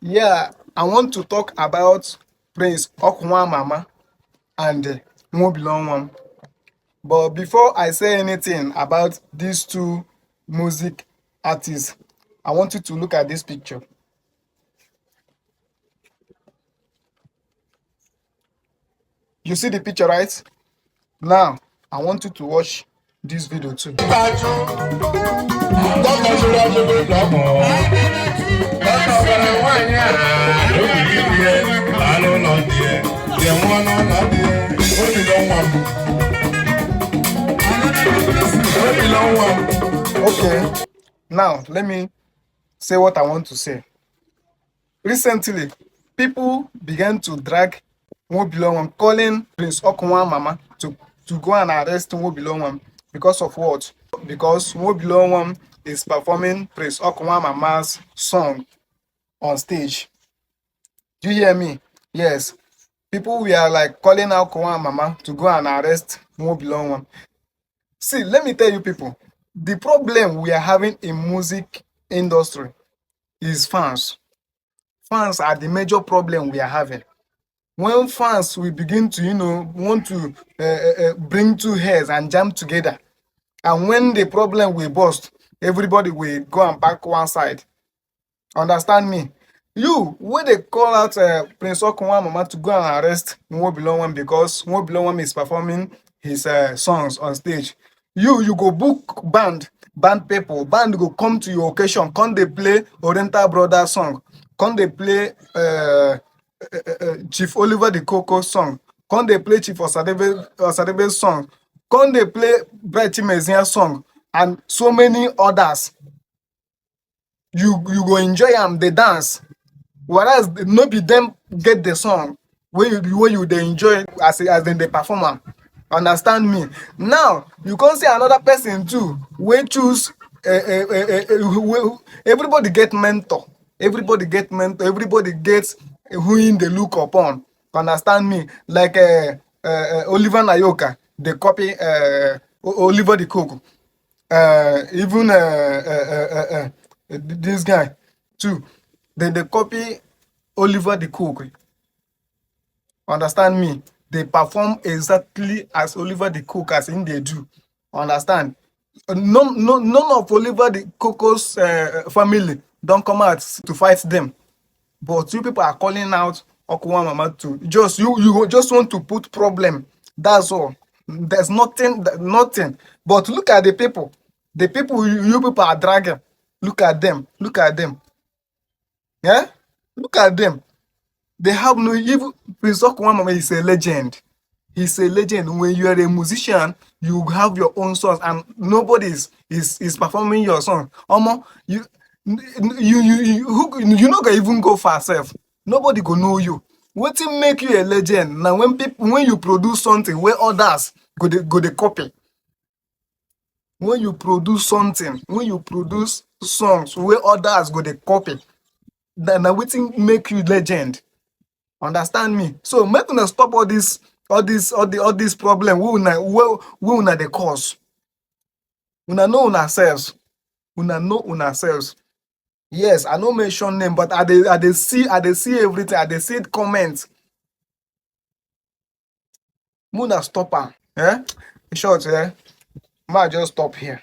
Yeah, I want to talk about Prince Oku Nwamama and Nwaobilor Nwam. But before I say anything about these two music artists, I want you to look at this picture. You see the picture, right? Now, I want you to watch this video too. Okay, now let me say what I want to say. Recently, people began to drag Nwaobilor Nwam, calling Prince Oku Nwamama to go and arrest Nwaobilor Nwam because of what? Because Nwaobilor Nwam is performing Prince Oku Nwamama's song on stage. Do you hear me? Yes. People were like calling out Oku Nwamama to go and arrest Nwaobilor Nwam. See, let me tell you people, the problem we are having in music industry is fans. Fans are the major problem we are having. When fans will begin to, want to bring two heads and jam together, and when the problem will burst, everybody will go and back one side. Understand me? You, when they call out Prince Oku Nwamama to go and arrest Nwaobilor Nwam because Nwaobilor Nwam is performing his songs on stage, you go book band people, band go come to your occasion, come they play Oriental Brothers song, come they play Chief Oliver the Coco song, come they play Chief Osadebe song, come they play Bright Mezia song, and so many others. You go enjoy them, they dance. Whereas no be them get the song when you they enjoy as in the performer. Understand me? Now you can see another person too. We choose everybody get mentor. Everybody get mentor. Everybody gets who in the look upon. Understand me? Like Oliver Nayoka, they copy Oliver the Coco. Even this guy too. Then they copy Oliver the Cook. Understand me? They perform exactly as Oliver the Cook as in they do. Understand? None of Oliver the Coco's family don't come out to fight them. But you people are calling out Oku Nwamama to just you just want to put problem. That's all. There's nothing. But look at the people. The people you people are dragging. Look at them. Look at them. Yeah? Look at them. They have no even Prince Oku Nwamama is a legend. He's a legend. When you are a musician, you have your own songs, and nobody is performing your song. Omo, you not gonna even go for yourself. Nobody go know you. What will make you a legend? Now when you produce something where others go they copy. When you produce something, when you produce songs where others go they copy, then wetin make you legend. Understand me? So make una stop all this problem we una dey cause. Una know una selves. Una know una selves. Yes, I no mention name, but I dey see everything. I dey see comments. Muna stop am. In short, ma just stop here.